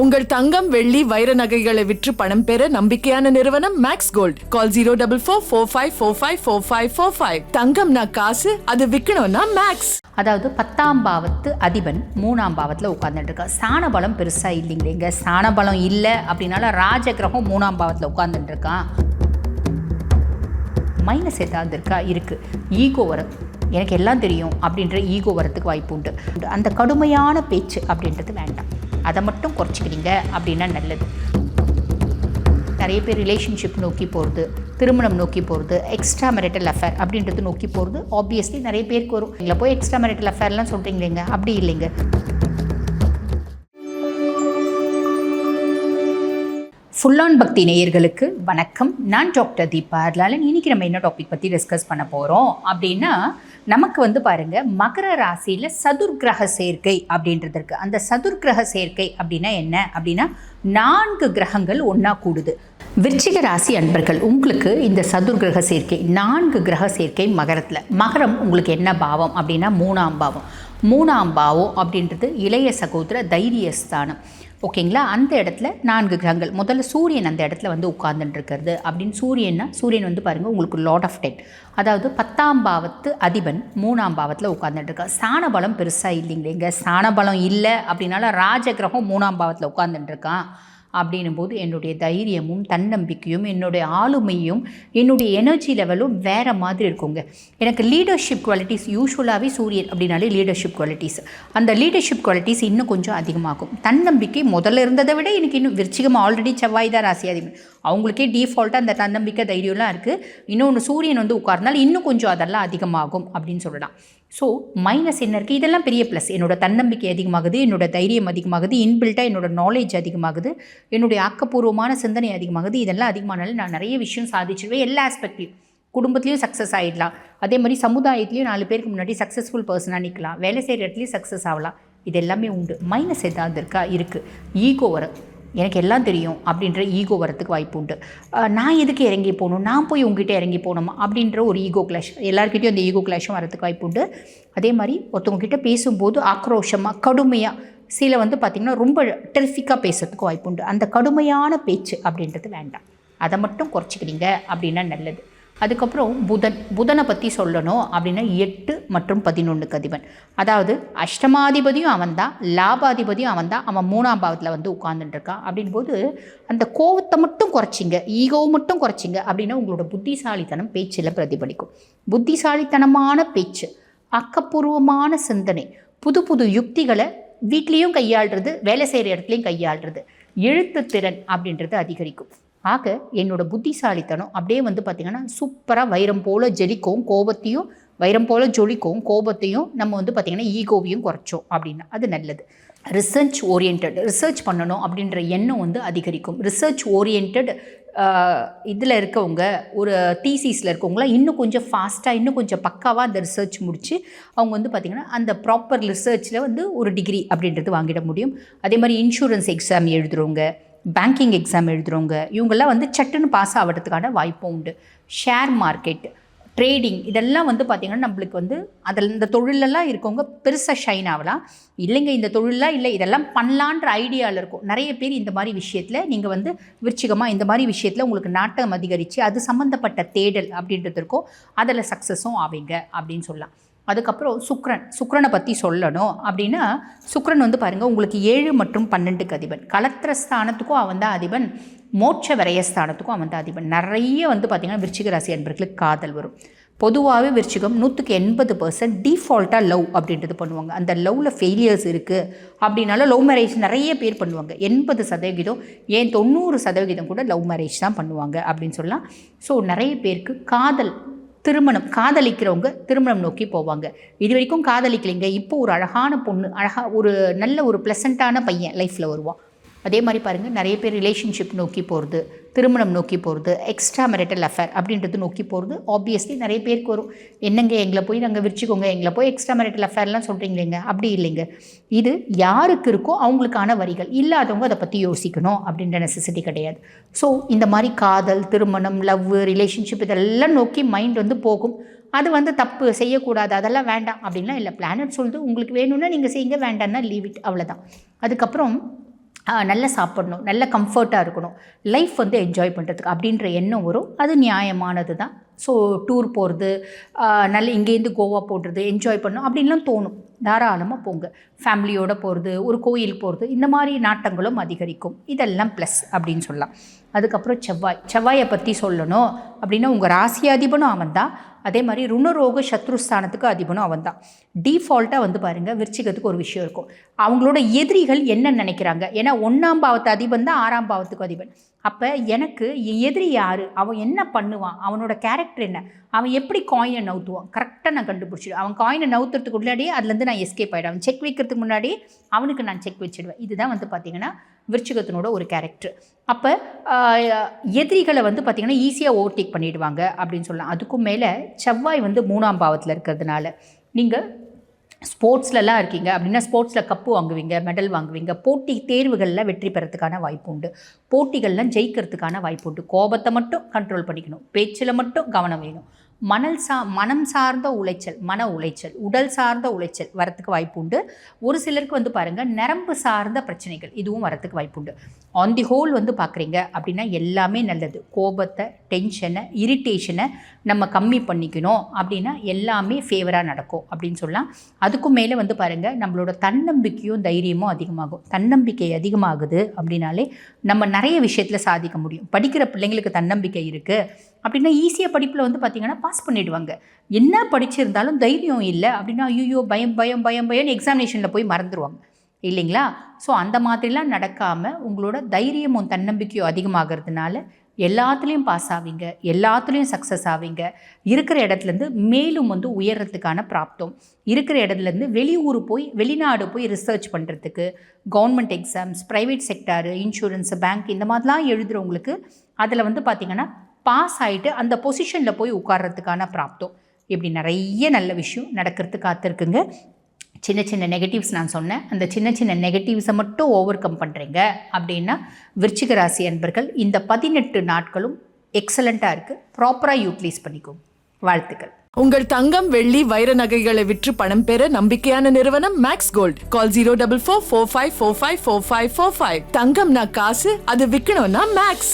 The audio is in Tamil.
உங்கள் தங்கம் வெள்ளி வைர நகைகளை விற்று பணம் பெற நம்பிக்கையான நிறுவனம் மேக்ஸ் கோல்ட். கால் 04445454545. தங்கம்னா காசு, அது விற்கணும்னா மேக்ஸ். அதாவது 10ஆம் பாவத்து அதிபன் 3ஆம் பாவத்தில் உட்கார்ந்துட்டு இருக்கா. ஸ்தான பலம் பெருசாக இல்லைங்க. ஸ்தான பலம் இல்லை அப்படின்னால ராஜகிரகம் 3ஆம் பாவத்தில் உட்கார்ந்துட்டு இருக்கான். மைனஸ் ஏதாவது இருக்கா? இருக்குது. ஈகோ வரும். எனக்கு எல்லாம் தெரியும் அப்படின்ற ஈகோ வரத்துக்கு வாய்ப்பு உண்டு. அந்த கடுமையான பேச்சு அப்படின்றது வேண்டாம். அதை மட்டும் குறைச்சிக்கிறீங்க அப்படின்னா நல்லது. நிறைய பேர் ரிலேஷன்ஷிப் நோக்கி போகிறது, திருமணம் நோக்கி போகிறது, எக்ஸ்ட்ரா மேரிட்டல் அஃபேர் அப்படின்றது நோக்கி போகிறது ஆப்வியஸ்லி நிறைய பேருக்கு வரும். இல்லை போய் எக்ஸ்ட்ரா மேரிட்டல் அஃபேர்லாம் சொல்கிறீங்களேங்க, அப்படி இல்லைங்க. ஃபுல் ஆன் பக்தி நேயர்களுக்கு வணக்கம். நான் டாக்டர் தீபா அர்லாலன். இன்றைக்கி நம்ம என்ன டாபிக் பற்றி டிஸ்கஸ் பண்ண போகிறோம் அப்படின்னா, நமக்கு பாருங்கள், மகர ராசியில் சதுர்கிரக சேர்க்கை அப்படின்றது இருக்குது. அந்த சதுர்கிரக சேர்க்கை அப்படின்னா என்ன அப்படின்னா, 4 கிரகங்கள் ஒன்றா கூடுது. விருச்சிக ராசி அன்பர்கள், உங்களுக்கு இந்த சதுர்கிரக சேர்க்கை 4 கிரக சேர்க்கை மகரத்தில். மகரம் உங்களுக்கு என்ன பாவம் அப்படின்னா 3ஆம் பாவம். 3ஆம் பாவம் அப்படின்றது இளைய சகோதர தைரியஸ்தானம். ஓகேங்களா? அந்த இடத்துல 4 கிரகங்கள். முதல்ல சூரியன் அந்த இடத்துல உட்கார்ந்துட்டு இருக்கிறது அப்படின்னு சூரியன் பாருங்கள் உங்களுக்கு லார்ட் ஆஃப் டென். அதாவது 10ஆம் பாவத்து அதிபன் 3ஆம் பாவத்தில் உட்கார்ந்துட்டு இருக்கா. ஸ்தான பலம் பெருசாக இல்லைங்களேங்க. ஸ்தான பலம் இல்லை அப்படின்னால ராஜகிரகம் 3ஆம் பாவத்தில் உட்கார்ந்துட்டு இருக்கான். அப்படின்னும் போது என்னுடைய தைரியமும் தன்னம்பிக்கையும் என்னுடைய ஆளுமையும் என்னுடைய எனர்ஜி லெவலும் வேறு மாதிரி இருக்குங்க. எனக்கு லீடர்ஷிப் குவாலிட்டிஸ் யூஸ்வலாகவே சூரியன் அப்படின்னாலே லீடர்ஷிப் குவாலிட்டிஸ், அந்த லீடர்ஷிப் குவாலிட்டிஸ் இன்னும் கொஞ்சம் அதிகமாகும். தன்னம்பிக்கை முதல்ல இருந்ததை விட எனக்கு இன்னும் விருச்சிகம் ஆல்ரெடி செவ்வாய் தான் ராசி அதிபன், அவங்களுக்கே டிஃபால்ட்டாக அந்த தன்னம்பிக்கை தைரியம்லாம் இருக்குது. இன்னொன்று சூரியன் உட்கார்ந்தால் இன்னும் கொஞ்சம் அதெல்லாம் அதிகமாகும் அப்படின்னு சொல்லலாம். ஸோ மைனஸ் என்ன இருக்குது? இதெல்லாம் பெரிய ப்ளஸ். என்னோடய தன்னம்பிக்கை அதிகமாகுது, என்னோடய தைரியம் அதிகமாகுது, இன்பில்ட்டாக என்னோடய நாலேஜ் அதிகமாகுது, என்னுடைய ஆக்கப்பூர்வமான சிந்தனை அதிகமாகுது. இதெல்லாம் அதிகமானாலும் நான் நிறைய விஷயம் சாதிச்சிருவேன். எல்லா ஆஸ்பெக்ட்லையும் குடும்பத்துலேயும் சக்ஸஸ் ஆகிடலாம், அதே மாதிரி சமுதாயத்துலேயும் 4 பேருக்கு முன்னாடி சக்ஸஸ்ஃபுல் பர்சனாக நிற்கலாம், வேலை செய்கிற இடத்துலையும் சக்ஸஸ் ஆகலாம். இது எல்லாமே உண்டு. மைனஸ் ஏதாவது இருக்கா? இருக்குது. ஈகோ வரும். எனக்கு எல்லாம் தெரியும் அப்படின்ற ஈகோ வரத்துக்கு வாய்ப்பு உண்டு. நான் எதுக்கு இறங்கி போகணும், நான் போய் உங்ககிட்ட இறங்கி போகணுமா அப்படின்ற ஒரு ஈகோ கிளாஷ், எல்லாருக்கிட்டையும் அந்த ஈகோ கிளாஷும் வரத்துக்கு வாய்ப்பு உண்டு. அதே மாதிரி ஒருத்தவங்ககிட்ட பேசும்போது ஆக்ரோஷமாக கடுமையாக சில பார்த்திங்கன்னா ரொம்ப டெரிஃபிக்காக பேசுறதுக்கு வாய்ப்பு உண்டு. அந்த கடுமையான பேச்சு அப்படின்றது வேண்டாம். அதை மட்டும் குறைச்சிக்கிறீங்க அப்படின்னா நல்லது. அதுக்கப்புறம் புதனை பற்றி சொல்லணும் அப்படின்னா 8 மற்றும் 11க்கு அதிபன். அதாவது அஷ்டமாதிபதியும் அவன் தான், லாபாதிபதியும் அவன் தான். அவன் 3ஆம் பாவத்தில் உட்கார்ந்துட்டுருக்கான். அப்படின்போது அந்த கோவத்தை மட்டும் குறைச்சிங்க, ஈகோவை மட்டும் குறைச்சிங்க அப்படின்னா உங்களோட புத்திசாலித்தனம் பேச்சில் பிரதிபலிக்கும். புத்திசாலித்தனமான பேச்சு, ஆக்கப்பூர்வமான சிந்தனை, புது புது யுக்திகளை வீட்லேயும் கையாளுறது, வேலை செய்கிற இடத்துலையும் கையாளுறது, எழுத்து திறன் அப்படின்றது அதிகரிக்கும். ஆக என்னோட புத்திசாலித்தனம் அப்படியே பார்த்திங்கன்னா சூப்பராக வைரம் போல் ஜெலிக்கும், கோபத்தையும் வைரம் போல் ஜொலிக்கும், கோபத்தையும் நம்ம பார்த்திங்கன்னா ஈகோவையும் குறைச்சோம் அப்படின்னா அது நல்லது. ரிசர்ச் ஓரியன்ட், ரிசர்ச் பண்ணணும் அப்படின்ற எண்ணம் அதிகரிக்கும். ரிசர்ச் ஓரியன்ட் இதில் இருக்கவங்க, ஒரு தீசிஸில் இருக்கவங்களாம் இன்னும் கொஞ்சம் ஃபாஸ்ட்டாக இன்னும் கொஞ்சம் பக்காவாக அந்த ரிசர்ச் முடித்து அவங்க பார்த்திங்கன்னா அந்த ப்ராப்பர் ரிசர்ச்சில் ஒரு டிகிரி அப்படின்றது வாங்கிட முடியும். அதே மாதிரி இன்சூரன்ஸ் எக்ஸாம் எழுதுகிறவங்க, பேங்கிங் எக்ஸாம் எழுதுகிறவங்க, இவங்கெல்லாம் சட்டுன்னு பாஸ் ஆகிறதுக்கான வாய்ப்பும் உண்டு. ஷேர் மார்க்கெட், ட்ரேடிங், இதெல்லாம் பார்த்திங்கன்னா நம்மளுக்கு அதில் இந்த தொழிலெல்லாம் இருக்கவங்க பெருசாக ஷைன் ஆகலாம். இல்லைங்க இந்த தொழிலெலாம் இல்லை, இதெல்லாம் பண்ணலான்ற ஐடியாவில் இருக்கும் நிறைய பேர். இந்த மாதிரி விஷயத்தில் நீங்கள் விருச்சிகமாக இந்த மாதிரி விஷயத்தில் உங்களுக்கு நாட்டம் அதிகரித்து அது சம்மந்தப்பட்ட தேடல் அப்படின்றது இருக்கும், அதில் சக்ஸஸும் ஆவீங்க அப்படின்னு சொல்லலாம். அதுக்கப்புறம் சுக்கிரனை பற்றி சொல்லணும் அப்படின்னா, சுக்கிரன் பாருங்கள் உங்களுக்கு 7 மற்றும் 12க்கு அதிபன். கலத்திர ஸ்தானத்துக்கும் அவன் தான் அதிபன், மோட்ச விரயஸ்தானத்துக்கும் அவன் தான் அதிபன். நிறைய பார்த்திங்கன்னா விருச்சிக ராசி அன்பர்களுக்கு காதல் வரும். பொதுவாகவே விருச்சிகம் 100% டிஃபால்ட்டாக லவ் அப்படின்றது பண்ணுவாங்க. அந்த லவ்வில் ஃபெயிலியர்ஸ் இருக்குது அப்படின்னாலும் லவ் மேரேஜ் நிறைய பேர் பண்ணுவாங்க. 80%, ஏன் 90% கூட லவ் மேரேஜ் தான் பண்ணுவாங்க அப்படின்னு சொல்லலாம். ஸோ நிறைய பேருக்கு காதல், திருமணம், காதலிக்கிறவங்க திருமணம் நோக்கி போவாங்க. இது வரைக்கும் காதலிக்கலைங்க, இப்போ ஒரு அழகான பொண்ணு, ஒரு நல்ல ஒரு ப்ளசண்ட்டான பையன் லைஃப்பில் வருவான். அதே மாதிரி பாருங்கள் நிறைய பேர் ரிலேஷன்ஷிப் நோக்கி போகிறது, திருமணம் நோக்கி போகிறது, எக்ஸ்ட்ரா மேரிட்டல் அஃபேர் அப்படின்றது நோக்கி போகிறது ஆப்வியஸ்லி நிறைய பேருக்கு வரும். என்னங்க எங்களை போய் நாங்கள் விரிச்சிக்கோங்க, எங்களை போய் எக்ஸ்ட்ரா மேரிட்டல் அஃபேர்லாம் சொல்கிறீங்களேங்க, அப்படி இல்லைங்க. இது யாருக்கு இருக்கோ அவங்களுக்கான வரிகள், இல்லாதவங்க அதை பற்றி யோசிக்கணும் அப்படின்ற நெசசிட்டி கிடையாது. ஸோ இந்த மாதிரி காதல், திருமணம், லவ், ரிலேஷன்ஷிப் இதெல்லாம் நோக்கி மைண்ட் போகும். அது தப்பு, செய்யக்கூடாது, அதெல்லாம் வேண்டாம் அப்படின்லாம் இல்லை. பிளானட் சொல்லுது உங்களுக்கு வேணும்னா நீங்கள் செய்யுங்க, வேண்டாம்னா லீவ் இட், அவ்வளோதான். அதுக்கப்புறம் நல்லா சாப்பிடணும், நல்ல கம்ஃபர்ட்டாக இருக்கணும், லைஃப் வந்து என்ஜாய் பண்ணுறதுக்கு அப்படின்ற எண்ணம் வரும். அது நியாயமானது தான். ஸோ டூர் போகிறது, நல்ல இங்கேருந்து கோவா போடுறது, என்ஜாய் பண்ணணும் அப்படின்லாம் தோணும். தாராளமாக போங்க. ஃபேமிலியோடு போகிறது, ஒரு கோயில் போகிறது, இந்த மாதிரி நாட்டங்களும் அதிகரிக்கும். இதெல்லாம் ப்ளஸ் அப்படின்னு சொல்லலாம். அதுக்கப்புறம் செவ்வாயை பற்றி சொல்லணும் அப்படின்னா உங்கள் ராசி அதிபனும் அவன் தான், அதே மாதிரி ருணரோக சத்ருஸ்தானத்துக்கு அதிபனும் அவன் தான். டிஃபால்ட்டாக வந்து பாருங்கள், விருச்சிகத்துக்கு ஒரு விஷயம் இருக்கும். அவங்களோட எதிரிகள் என்ன நினைக்கிறாங்க, ஏன்னா 1ஆம் பாவத்து அதிபன் தான் 6ஆம் பாவத்துக்கு அதிபன். அப்போ எனக்கு எதிரி யார், அவன் என்ன பண்ணுவான், அவனோட கேரக்டர் என்ன, அவன் எப்படி காயினை நவுத்துவான், கரெக்டாக நான் கண்டுபிடிச்சிடுவேன். அவன் காயினை நவுத்துறதுக்கு முன்னாடியே அதுலேருந்து நான் எஸ்கேப் ஆகிடுவேன். அவன் செக் வைக்கிறதுக்கு முன்னாடி அவனுக்கு நான் செக் வச்சுடுவேன். இதுதான் வந்து பார்த்திங்கன்னா விருச்சிகத்தினோட ஒரு கேரக்டர். அப்போ எதிரிகளை வந்து பார்த்திங்கன்னா ஈஸியாக ஓவர்டேக் பண்ணிடுவாங்க அப்படின்னு சொல்லலாம். அதுக்கும் மேலே செவ்வாய் வந்து 3ஆம் பாவத்தில் இருக்கிறதுனால நீங்கள் ஸ்போர்ட்ஸ்லலாம் இருக்கீங்க அப்படின்னா ஸ்போர்ட்ஸில் கப்பு வாங்குவீங்க, மெடல் வாங்குவீங்க, போட்டி தேர்வுகளில் வெற்றி பெறத்துக்கான வாய்ப்பு உண்டு, போட்டிகள்லாம் ஜெயிக்கிறதுக்கான வாய்ப்பு உண்டு. கோபத்தை மட்டும் கண்ட்ரோல் பண்ணிக்கணும், பேச்சில் மட்டும் கவனம் வேணும். மனம் சார்ந்த உளைச்சல், மன உளைச்சல், உடல் சார்ந்த உளைச்சல் வரத்துக்கு வாய்ப்பு உண்டு. ஒரு சிலருக்கு வந்து பாருங்கள் நரம்பு சார்ந்த பிரச்சனைகள், இதுவும் வரத்துக்கு வாய்ப்பு உண்டு. ஆன் தி ஹோல் வந்து பார்க்குறீங்க அப்படின்னா எல்லாமே நல்லது. கோபத்தை, டென்ஷனை, இரிட்டேஷனை நம்ம கம்மி பண்ணிக்கணும் அப்படின்னா எல்லாமே ஃபேவராக நடக்கும் அப்படின்னு சொல்லலாம். அதுக்கும் மேலே வந்து பாருங்கள் நம்மளோட தன்னம்பிக்கையும் தைரியமும் அதிகமாகும். தன்னம்பிக்கை அதிகமாகுது அப்படின்னாலே நம்ம நிறைய விஷயத்தில் சாதிக்க முடியும். படிக்கிற பிள்ளைங்களுக்கு தன்னம்பிக்கை இருக்குது அப்படின்னா ஈஸியாக படிப்பில் வந்து பார்த்திங்கன்னா பாஸ் பண்ணிவிடுவாங்க. என்ன படிச்சிருந்தாலும் தைரியம் இல்லை அப்படின்னா ஐயோ பயம்னு எக்ஸாமினேஷனில் போய் மறந்துடுவாங்க இல்லைங்களா? ஸோ அந்த மாதிரிலாம் நடக்காமல் உங்களோட தைரியமும் தன்னம்பிக்கையும் அதிகமாகிறதுனால எல்லாத்துலேயும் பாஸ் ஆவீங்க, எல்லாத்துலேயும் சக்ஸஸ் ஆவீங்க. இருக்கிற இடத்துலேருந்து மேலும் வந்து உயர்றதுக்கான பிராப்தம், இருக்கிற இடத்துலேருந்து வெளிநாடு போய் ரிசர்ச் பண்ணுறதுக்கு, government exams, private sector, insurance, bank இந்த மாதிரிலாம் எழுதுகிறவங்களுக்கு அதில் வந்து பார்த்திங்கன்னா பாஸ் ஆகிட்டு அந்த பொசிஷனில் போய் உட்கார்றதுக்கான பிராப்தம், இப்படி நிறைய நல்ல விஷயம் நடக்கிறதுக்கு காத்திருக்குங்க. சின்ன சின்ன நெகட்டிவ்ஸ் நான் சொன்னேன், அந்த சின்ன சின்ன நெகட்டிவ்ஸை மட்டும் ஓவர் கம் பண்ணுறீங்க அப்படின்னா விருச்சிக ராசி அன்பர்கள் இந்த 18 நாட்களும் எக்ஸலண்ட்டாக இருக்குது. ப்ராப்பராக யூட்டிலைஸ் பண்ணிக்கோங்க. வாழ்த்துக்கள். உங்கள் தங்கம், வெள்ளி, வைர நகைகளை விற்று பணம் பெற நம்பிக்கையான நிறுவனம் மேக்ஸ் கோல்ட். கால் 04445454545. தங்கம்னா காசு, அது விற்கணும்னா மேக்ஸ்.